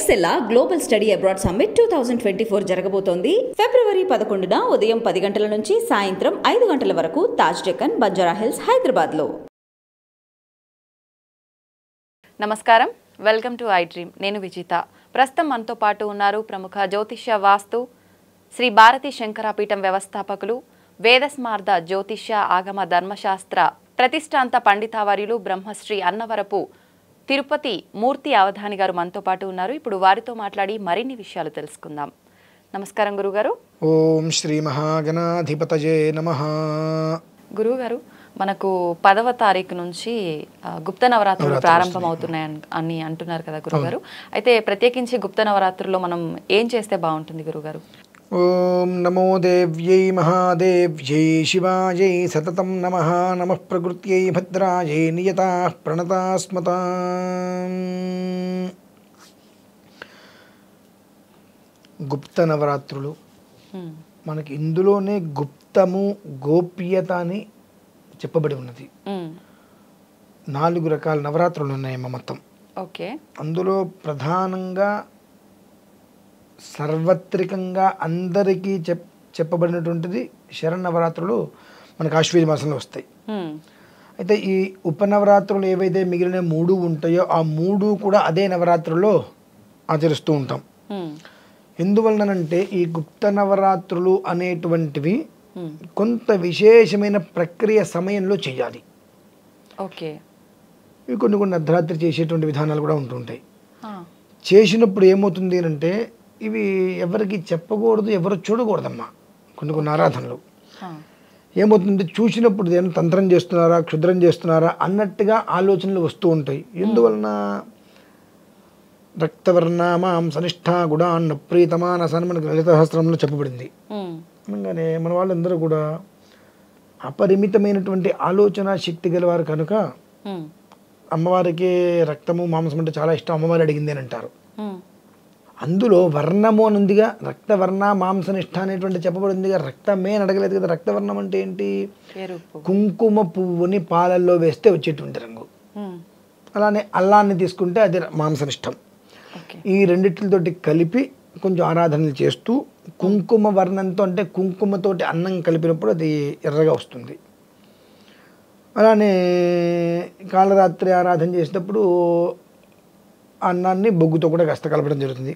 ఎక్సెల్లా global study abroad summit 2024 జరగబోతోంది. ఫిబ్రవరి 11న ఉదయం 10 గంటల నుంచి సాయంత్రం 5 గంటల వరకు తాజ్ డెక్కన్, బంజారా హిల్స్, హైదరాబాద్లో. నమస్కారం, వెల్కమ్ టు ఐ డ్రీమ్. నేను విజిత. ప్రస్తుతం మనతో పాటు ఉన్నారు ప్రముఖ జ్యోతిష్య వాస్తు శ్రీ భారతి శంకరాపీఠం వ్యవస్థాపకులు, వేదస్మార్ద జ్యోతిష్య ఆగమ ధర్మశాస్త్ర ప్రతిష్టాంత పండితావర్యులు బ్రహ్మశ్రీ అన్నవరపు తిరుపతి మూర్తి అవధాని గారు మనతో పాటు ఉన్నారు. ఇప్పుడు వారితో మాట్లాడి మరిన్ని విషయాలు తెలుసుకుందాం. నమస్కారం గురుగారు. ఓం శ్రీ మహాగణాధిపతయే నమః. గురుగారు, మనకు 10వ తారీఖు నుంచి గుప్త నవరాత్రులు ప్రారంభమవుతున్నాయి అని అంటున్నారు కదా గురుగారు. అయితే ప్రత్యేకించి గుప్త నవరాత్రుల్లో మనం ఏం చేస్తే బాగుంటుంది గురుగారు? ఓం నమో దేవ్యై మహాదేవ్యై శివాయై సతతం నమః. నమః ప్రకృత్యై భద్రాయై నియతాః ప్రణతాస్మతాం. గుప్త నవరాత్రులు మనకి ఇందులోనే గుప్తము, గోప్యత అని చెప్పబడి ఉన్నది. 4 రకాల నవరాత్రులు ఉన్నాయి మొత్తం. ఓకే. అందులో ప్రధానంగా సార్వత్రికంగా అందరికీ చెప్పబడినటువంటిది శరన్నవరాత్రులు మనకు ఆశ్వీజ మాసంలో వస్తాయి. అయితే ఈ ఉపనవరాత్రులు ఏవైతే మిగిలిన 3 ఉంటాయో ఆ 3 కూడా అదే నవరాత్రుల్లో ఆచరిస్తూ ఉంటాం. ఎందువలనంటే ఈ గుప్త నవరాత్రులు అనేటువంటివి కొంత విశేషమైన ప్రక్రియ సమయంలో చేయాలి. ఓకే. ఇవి కొన్ని అర్ధరాత్రి చేసేటువంటి విధానాలు కూడా ఉంటుంటాయి. చేసినప్పుడు ఏమవుతుంది అంటే ఇవి ఎవరికి చెప్పకూడదు, ఎవరు చూడకూడదమ్మా. కొన్ని ఆరాధనలు ఏమవుతుంది, చూసినప్పుడు ఏమైనా తంత్రం చేస్తున్నారా, క్షుద్రం చేస్తున్నారా అన్నట్టుగా ఆలోచనలు వస్తూ ఉంటాయి. ఎందువలన రక్తవర్ణ మాంసనిష్ట గుడాన్న ప్రీతమానస అని మనకి లలిత సహస్రంలో చెప్పబడింది. అనగానే మన వాళ్ళందరూ కూడా అపరిమితమైనటువంటి ఆలోచన శక్తి గలవారు కనుక అమ్మవారికి రక్తము మాంసం అంటే చాలా ఇష్టం, అమ్మవారు అడిగింది అని అంటారు. అందులో వర్ణము అని ఉందిగా, రక్తవర్ణ మాంసనిష్ట అనేటువంటి చెప్పబడిందిగా. రక్తమే అని అడగలేదు కదా. రక్తవర్ణం అంటే ఏంటి? కుంకుమ పువ్వుని పాలల్లో వేస్తే వచ్చేటువంటి రంగు. అలానే అల్లాన్ని తీసుకుంటే అది మాంసనిష్టం. ఈ రెండిట్లతోటి కలిపి కొంచెం ఆరాధనలు చేస్తూ కుంకుమ వర్ణంతో అంటే కుంకుమతోటి అన్నం కలిపినప్పుడు అది ఎర్రగా వస్తుంది. అలానే కాళరాత్రి ఆరాధన చేసేటప్పుడు అన్నాన్ని బొగ్గుతో కూడా కాస్త కలపడం జరుగుతుంది.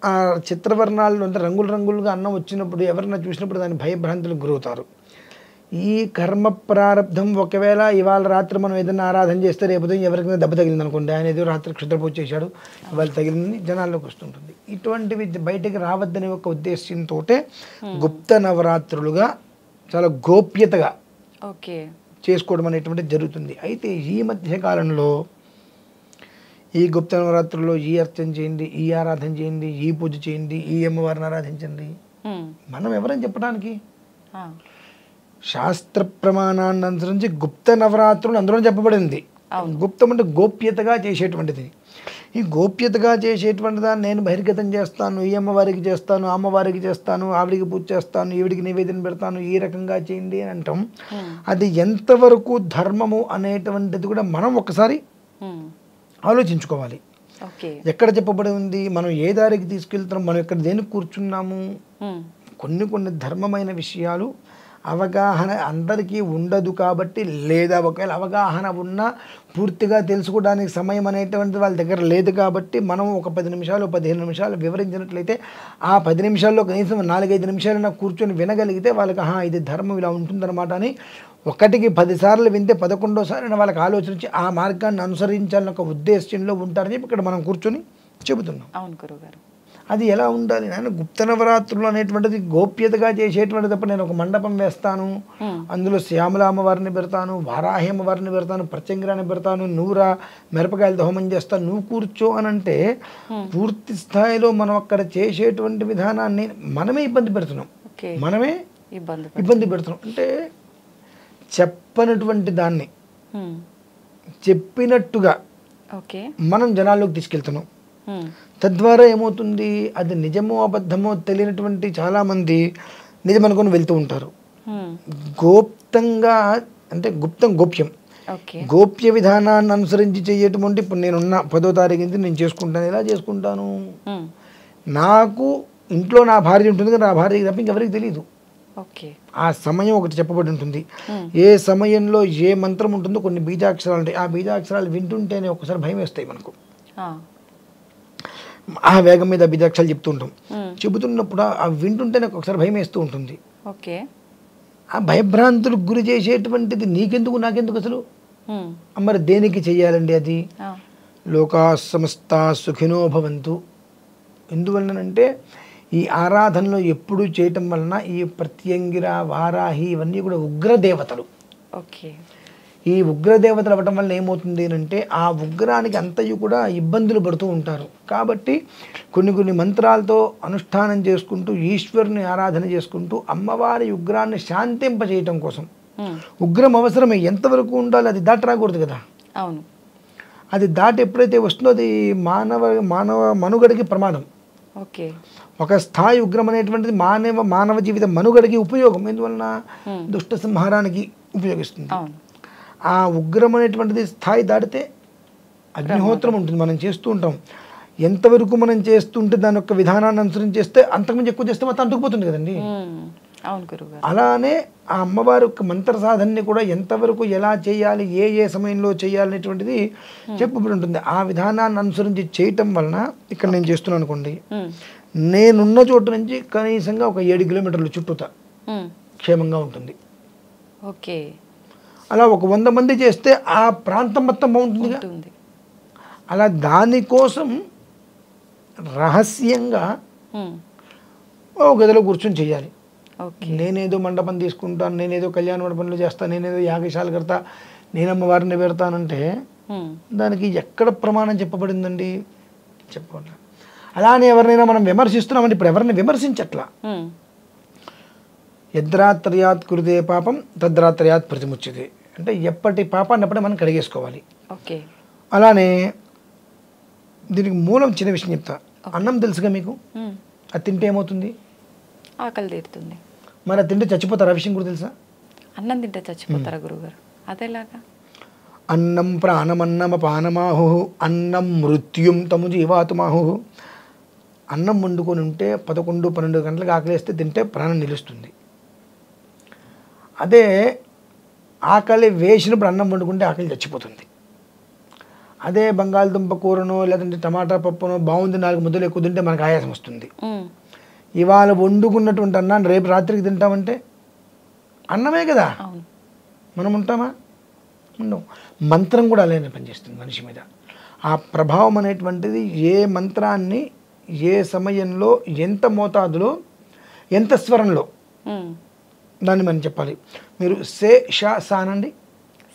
ఆ చిత్రవర్ణాల్లో అంటే రంగులుగా అన్నం వచ్చినప్పుడు ఎవరైనా చూసినప్పుడు దాని భయభ్రాంతులకు గురవుతారు. ఈ కర్మ ప్రారంధం ఒకవేళ ఇవాళ రాత్రి మనం ఏదైనా ఆరాధన చేస్తే రేపు ఎవరికైనా దెబ్బ తగిలింది అనుకోండి, ఆయన ఏదో రాత్రి క్షుద్రపూజ చేశాడు, ఇవాళ తగిలింది జనాల్లోకి వస్తుంటుంది. ఇటువంటివి బయటకు రావద్దనే ఒక ఉద్దేశంతో గుప్త నవరాత్రులుగా చాలా గోప్యతగా చేసుకోవడం అనేటువంటిది జరుగుతుంది. అయితే ఈ మధ్య కాలంలో ఈ గుప్త నవరాత్రుల్లో ఈ అర్చన చేయండి, ఈ ఆరాధన చేయండి, ఈ పూజ చేయండి, ఈ అమ్మవారిని ఆరాధించండి, మనం ఎవరని చెప్పడానికి? శాస్త్ర ప్రమాణాన్ని అనుసరించి గుప్త నవరాత్రులు అందులో చెప్పబడింది. గుప్తం అంటే గోప్యతగా చేసేటువంటిది. ఈ గోప్యతగా చేసేటువంటి దాన్ని నేను బహిర్గతం చేస్తాను, ఈ అమ్మవారికి చేస్తాను, అమ్మవారికి చేస్తాను, ఆవిడికి పూజ చేస్తాను, ఈవిడికి నివేదన పెడతాను, ఈ రకంగా చేయండి అని అంటాం. అది ఎంతవరకు ధర్మము అనేటువంటిది కూడా మనం ఒకసారి ఆలోచించుకోవాలి. ఎక్కడ చెప్పబడి ఉంది, మనం ఏ దారికి తీసుకెళ్తున్నాం, మనం ఎక్కడ దేనికి కూర్చున్నాము. కొన్ని ధర్మమైన విషయాలు అవగాహన అందరికీ ఉండదు కాబట్టి, లేదా ఒకవేళ అవగాహన ఉన్నా పూర్తిగా తెలుసుకోవడానికి సమయం అనేటువంటిది వాళ్ళ దగ్గర లేదు కాబట్టి, మనం ఒక 10 నిమిషాలు 15 నిమిషాలు వివరించినట్లయితే ఆ 10 నిమిషాల్లో కనీసం 4-5 నిమిషాలైనా కూర్చొని వినగలిగితే వాళ్ళకి ఇది ధర్మం ఇలా ఉంటుందన్నమాట అని 1కి 10 సార్లు వింటే 11వ వాళ్ళకి ఆలోచించి ఆ మార్గాన్ని అనుసరించాలని ఒక ఉద్దేశంలో ఉంటారని చెప్పి ఇక్కడ మనం కూర్చొని చెబుతున్నాం. అవును గురుగారు. అది ఎలా ఉండాలి? నేను గుప్త నవరాత్రులు అనేటువంటిది గోప్యతగా చేసేటువంటిది తప్ప నేను ఒక మండపం వేస్తాను, అందులో శ్యామల అమ్మవారిని పెడతాను, వారాహి అమ్మవారిని పెడతాను, ప్రత్యంగిరాన్ని పెడతాను, నూరా మిరపకాయలతో హోమం చేస్తాను, నువ్వు కూర్చో అని అంటే పూర్తి స్థాయిలో మనం అక్కడ చేసేటువంటి విధానాన్ని మనమే ఇబ్బంది పెడుతున్నాం. మనమే ఇబ్బంది పెడుతున్నాం. అంటే చెప్పనటువంటి దాన్ని చెప్పినట్టుగా మనం జనాల్లోకి తీసుకెళ్తున్నాం. తద్వారా ఏమవుతుంది, అది నిజమో అబద్ధమో తెలియనటువంటి చాలామంది నిజం అనుకుని వెళ్తూ ఉంటారు. గోప్తంగా అంటే గోప్యం ఓకే. గోప్య విధానాన్ని అనుసరించి చేయటం ఇప్పుడు నేనున్న 10వ తారీఖు నుంచి నేను చేసుకుంటాను. ఎలా చేసుకుంటాను? నాకు ఇంట్లో నా భార్య ఉంటుంది కానీ నా భార్యకి తప్ప ఇంకెవరికి తెలియదు. ఓకే. ఆ సమయం ఒకటి చెప్పబడి ఉంటుంది. ఏ సమయంలో ఏ మంత్రం ఉంటుందో కొన్ని బీజాక్షరాలు ఉంటాయి. ఆ బీజాక్షరాలు వింటుంటేనే ఒకసారి భయం వేస్తాయి మనకు. ఆ వేగం మీద బీజాక్షరాలు చెప్తూ ఉంటాం. చెబుతున్నప్పుడు ఆ వింటుంటేనే ఒకసారి భయం వేస్తూ ఉంటుంది. ఓకే. ఆ భయభ్రాంతులకు గురి చేసేటువంటిది నీకెందుకు నాకెందుకు అసలు? మరి దేనికి చెయ్యాలండి అది? లోకా సమస్త సుఖినో భవంతు. ఎందువలనంటే ఈ ఆరాధనలో ఎప్పుడు చేయటం వలన ఈ ప్రత్యంగిర, వారాహి ఇవన్నీ కూడా ఉగ్రదేవతలు. ఓకే. ఈ ఉగ్రదేవతలు అవ్వటం వల్ల ఏమవుతుంది అంటే ఆ ఉగ్రానికి అంతయు కూడా ఇబ్బందులు పడుతూ ఉంటారు. కాబట్టి కొన్ని మంత్రాలతో అనుష్ఠానం చేసుకుంటూ ఈశ్వరుని ఆరాధన చేసుకుంటూ అమ్మవారి ఉగ్రాన్ని శాంతింపజేయటం కోసం. ఉగ్రం అవసరమే, ఎంతవరకు ఉండాలి అది దాటి రాకూడదు కదా. అవును. అది దాటి ఎప్పుడైతే వస్తుందో అది మానవ మనుగడకి ప్రమాదం. ఓకే. ఒక స్థాయి ఉగ్రం అనేటువంటిది మానవ జీవిత మనుగడకి ఉపయోగం. ఎందువలన దుష్ట సంహారానికి ఉపయోగిస్తుంది. ఆ ఉగ్రం అనేటువంటిది స్థాయి దాటితే అగ్నిహోత్రం ఉంటుంది. మనం చేస్తూ ఉంటాం. ఎంతవరకు మనం చేస్తుంటే దాని యొక్క విధానాన్ని అనుసరించి చేస్తే అంతకుమించి ఎక్కువ చేస్తే మొత్తం అంటుకుపోతుంది కదండి. అవును గురుగారు. అలానే ఆ అమ్మవారి యొక్క మంత్ర సాధనని కూడా ఎంతవరకు ఎలా చేయాలి, ఏ సమయంలో చేయాలనేటువంటిది చెప్పబడి ఉంటుంది. ఆ విధానాన్ని అనుసరించి చేయటం వలన ఇక్కడ నేను చేస్తున్నాను అనుకోండి, నేనున్న చోటు నుంచి కనీసంగా ఒక 7 కిలోమీటర్లు చుట్టూతా క్షేమంగా ఉంటుంది. ఓకే. అలా ఒక 100 మంది చేస్తే ఆ ప్రాంతం మొత్తం బాగుంటుందిగా. అలా దానికోసం రహస్యంగా ఓ గదిలో కూర్చొని చేయాలి. నేనేదో మండపం తీసుకుంటాను, నేనేదో కళ్యాణ మండపంలో చేస్తాను, నేనేదో యాగశాల కడతా, నేను అమ్మవారిని పెడతానంటే దానికి ఎక్కడ ప్రమాణం చెప్పబడిందండి? చెప్పబడ. అలానే ఎవరినైనా మనం విమర్శిస్తున్నామంటే ఇప్పుడు ఎవరిని విమర్శించట్లా. యద్రాత్రయాత్ కృతే పాపం తద్రాత్రయాత్ ప్రతిముచ్యతే అంటే ఎప్పటి పాపాన్ని అప్పుడే మనం కడిగేసుకోవాలి. ఓకే. అలానే దీనికి మూలం చిన్న విషయం చెప్తా. అన్నం తెలుసుగా మీకు? అది తింటే ఏమవుతుంది? ఆకలి తీరుతుంది. మరి అది తింటే చచ్చిపోతారు. ఆ విషయం కూడా తెలుసా? అన్నం తింటే చచ్చిపోతారా గురుగారు? అదేలాగా? అన్నం ప్రాణమన్నమపానమాహు అన్నం మృత్యుం తము జీవాతుమాహు. అన్నం వండుకొని ఉంటే 11-12 గంటలకు ఆకలిస్తే తింటే ప్రాణం నిలుస్తుంది. అదే ఆకలి వేసినప్పుడు అన్నం వండుకుంటే ఆకలి చచ్చిపోతుంది. అదే బంగాళదుంప కూరనో లేదంటే టమాటా పప్పునో బాగుంది 4 ముద్దలు ఎక్కువ తింటే మనకు ఆయాసం వస్తుంది. ఇవాళ వండుకున్నటువంటి అన్నాన్ని రేపు రాత్రికి తింటామంటే అన్నమే కదా, మనం ఉంటామా? ఉండవు. మంత్రం కూడా అలానే పనిచేస్తుంది మనిషి మీద. ఆ ప్రభావం అనేటువంటిది ఏ మంత్రాన్ని ఏ సమయంలో ఎంత మోతాదులో ఎంత స్వరంలో దాన్ని మనం చెప్పాలి. మీరు సే షా సా అనండి.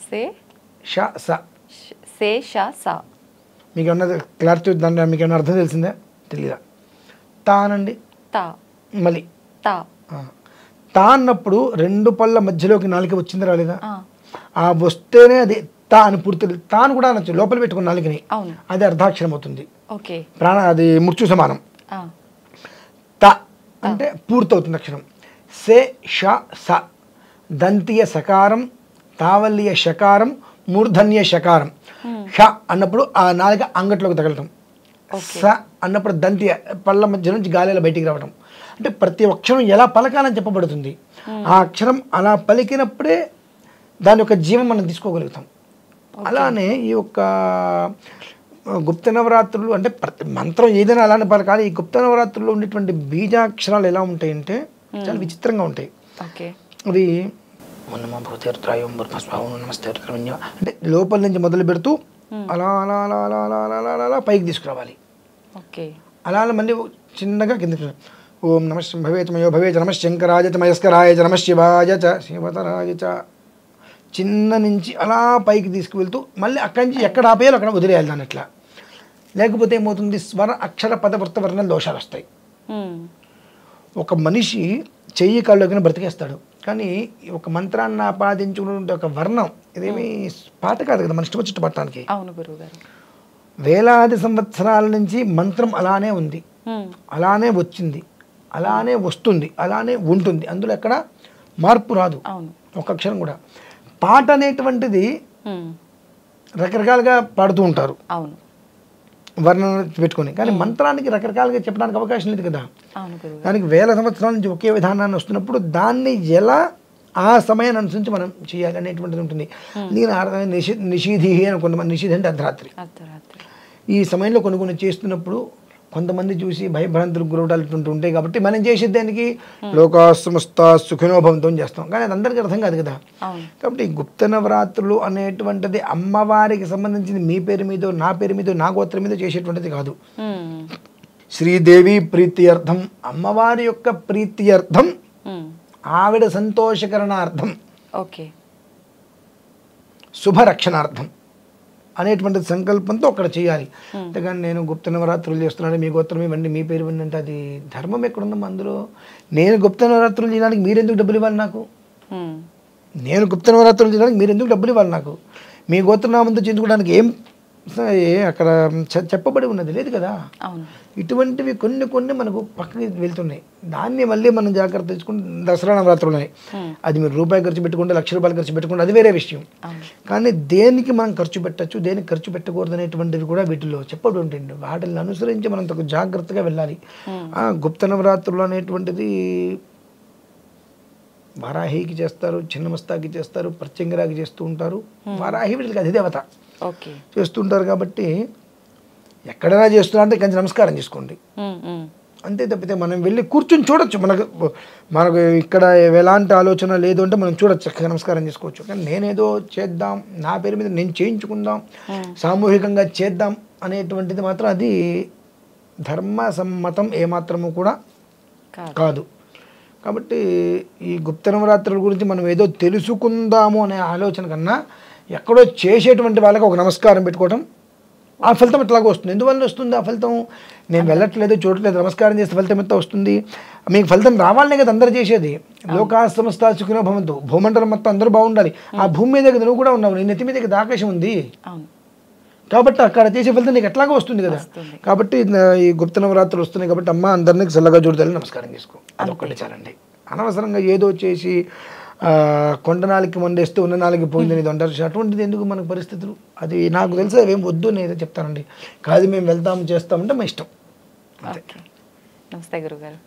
సే షా సా. సే షా సా. మీకు ఏమన్నా క్లారిటీ దాన్ని మీకు ఏమన్నా అర్థం తెలిసిందా? తెలీదా? తా అనండి. తా. మళ్ళీ తా. తా అన్నప్పుడు 2 పళ్ళ మధ్యలోకి నాలుక వచ్చింది రాలేదా? ఆ వస్తేనే అది తా అని పూర్తి. తాను కూడా అనొచ్చు లోపల పెట్టుకున్న నాలుకని. అది అర్ధాక్షరం అవుతుంది. ప్రాణ అది మృత్యు సమానం. త అంటే పూర్తవుతుంది అక్షరం. సే ష స దంతియ సకారం, తావల్లియ షకారం, మూర్ధన్య షకారం. ష అన్నప్పుడు ఆ నాలుక అంగట్లోకి తగలటం. స అన్నప్పుడు దంతియ పళ్ళ మధ్య నుంచి గాలిలో బయటికి రావడం. అంటే ప్రతి అక్షరం ఎలా పలకాలని చెప్పబడుతుంది. ఆ అక్షరం అలా పలికినప్పుడే దాని యొక్క జీవం మనం తీసుకోగలుగుతాం. అలానే ఈ యొక్క గుప్త నవరాత్రులు అంటే ప్రతి మంత్రం ఏదైనా అలానే పలకాలి. ఈ గుప్త నవరాత్రుల్లో ఉండేటువంటి బీజాక్షరాలు ఎలా ఉంటాయంటే చాలా విచిత్రంగా ఉంటాయి. అవి అంటే లోపల నుంచి మొదలు పెడుతూ అలా అలా అలా అలా అలా అలా అలా అలా పైకి తీసుకురావాలి. అలా మళ్ళీ చిన్నగా కింద ఓం నమ భవేచమయో భవేచ నమ శంకరాయ చ మయస్కరాయ చ నమ శివాయ చ శివతరాయ చ చిన్న నుంచి అలా పైకి తీసుకువెళ్తూ మళ్ళీ అక్కడి నుంచి ఎక్కడ ఆపేయాలో అక్కడ వదిలేయాలి దాన్ని. అట్లా లేకపోతే ఏమవుతుంది? స్వర అక్షర పద వృత్త వర్ణ దోషాలు వస్తాయి. ఒక మనిషి చెయ్యి కాళ్ళకి బ్రతికేస్తాడు, కానీ ఒక మంత్రాన్ని ఆపాదించుకుంటే ఒక వర్ణం ఇదేమి పాట కాదు కదా, మన ఇష్టం వచ్చినట్టు పట్టడానికి. వేలాది సంవత్సరాల నుంచి మంత్రం అలానే ఉంది, అలానే వచ్చింది, అలానే వస్తుంది, అలానే ఉంటుంది. అందులో ఎక్కడ మార్పు రాదు ఒక అక్షరం కూడా. పాట అనేటువంటిది రకరకాలుగా పాడుతూ ఉంటారు అవును వర్ణన పెట్టుకొని. కానీ మంత్రానికి రకరకాలుగా చెప్పడానికి అవకాశం లేదు కదా. అవును గురువు. దానికి వేల సంవత్సరాల నుంచి ఒకే విధానాన్ని వస్తున్నప్పుడు దాన్ని ఎలా ఆ సమయాన్ని అనుసరించి మనం చేయాలి అనేటువంటిది ఉంటుంది. నేను నిషీధి అని కొంతమంది, నిషీధి అంటే అర్ధరాత్రి, అర్ధరాత్రి ఈ సమయంలో కొన్ని చేస్తున్నప్పుడు కొంతమంది చూసి భయభ్రాంతులకు గురవటాలు ఉంటాయి. కాబట్టి మనం చేసే దానికి లోకా సమస్త సుఖినోభవంతో చేస్తాం, కానీ అది అందరికీ అర్థం కాదు కదా. కాబట్టి గుప్త నవరాత్రులు అనేటువంటిది అమ్మవారికి సంబంధించింది మీ పేరు మీద, నా పేరు మీద, నా గోత్రం మీద చేసేటువంటిది కాదు. శ్రీదేవి ప్రీత్యర్థం, అమ్మవారి యొక్క ప్రీత్యర్థం, ఆవిడ సంతోషకరణార్థం, ఓకే, శుభరక్షణార్థం అనేటువంటి సంకల్పంతో అక్కడ చేయాలి. అంతేగాని నేను గుప్త నవరాత్రులు చేస్తున్నాను, మీ గోత్రం ఇవ్వండి, మీ పేరు ఇవ్వండి అంటే అది ధర్మం ఎక్కడుందమ్మా అందులో? నేను గుప్త నవరాత్రులు చేయడానికి మీరెందుకు డబ్బులు ఇవ్వాలి నాకు? నేను గుప్త నవరాత్రులు చేయడానికి మీరెందుకు డబ్బులు ఇవ్వాలి నాకు? మీ గోత్రనామంతో చేయించుకోవడానికి ఏం అక్కడ చెప్పబడి ఉన్నది లేదు కదా. ఇటువంటివి కొన్ని మనకు పక్కకి వెళ్తున్నాయి. దాన్ని మళ్ళీ మనం జాగ్రత్త తెచ్చుకుంటే దసరా నవరాత్రులు అది మీరు రూపాయి ఖర్చు పెట్టుకుంటే, ₹1,00,000 ఖర్చు పెట్టుకుంటే అది వేరే విషయం. కానీ దేనికి మనం ఖర్చు పెట్టచ్చు, దేనికి ఖర్చు పెట్టకూడదు అనేటువంటివి కూడా వీటిలో చెప్పబడి ఉంటుంది. వాటిని అనుసరించి మనం తగు జాగ్రత్తగా వెళ్ళాలి. గుప్త నవరాత్రులు అనేటువంటిది వారాహికి చేస్తారు, చిన్నమస్తాకి చేస్తారు, ప్రత్యంగిరాకి చేస్తూ ఉంటారు. వారాహి వీటికి అధిదేవత చేస్తుంటారు కాబట్టి ఎక్కడైనా చేస్తున్నా అంటే కొంచెం నమస్కారం చేసుకోండి అంతే తప్పితే మనం వెళ్ళి కూర్చొని చూడొచ్చు. మనకు ఇక్కడ ఎలాంటి ఆలోచన లేదు అంటే మనం చూడొచ్చు, చక్కగా నమస్కారం చేసుకోవచ్చు. కానీ నేనేదో చేద్దాం, నా పేరు మీద నేను చేయించుకుందాం, సామూహికంగా చేద్దాం అనేటువంటిది మాత్రం అది ధర్మ సమ్మతం ఏమాత్రము కూడా కాదు. కాబట్టి ఈ గుప్త నవరాత్రుల గురించి మనం ఏదో తెలుసుకుందాము అనే ఆలోచన కన్నా ఎక్కడో చేసేటువంటి వాళ్ళకి ఒక నమస్కారం పెట్టుకోవటం, ఆ ఫలితం ఎట్లాగో వస్తుంది. ఎందువల్ల వస్తుంది ఆ ఫలితం? నేను వెళ్ళట్లేదు, చూడట్లేదు, నమస్కారం చేస్తే ఫలితం ఎంత వస్తుంది? మీకు ఫలితం రావాలనే కదా అందరూ చేసేది. లోకా సమస్త సుఖినో భవంతు, భూమండలం మొత్తం అందరూ బాగుండాలి. ఆ భూమి మీద కదా నువ్వు కూడా ఉన్నావు, నీ నెత్తి మీద కదా ఆకాశం ఉంది. కాబట్టి అక్కడ చేసే ఫలితం నీకు ఎట్లాగో వస్తుంది కదా. కాబట్టి ఈ గుప్త నవరాత్రులు వస్తున్నాయి కాబట్టి అమ్మ అందరినీ చల్లగా చూడాలి, నమస్కారం చేసుకో, అదొక్కటి చాలండి. అనవసరంగా ఏదో చేసి కొండ నాలికి మందేస్తే ఉన్న నాలికి పోయిందని అంటారు. అటువంటిది ఎందుకు మనకు పరిస్థితులు? అది నాకు తెలిసి అవేం వద్దు అని ఏదో చెప్తానండి. కాదు మేము వెళ్తాము చేస్తామంటే మా ఇష్టం. నమస్తే గురుగారు.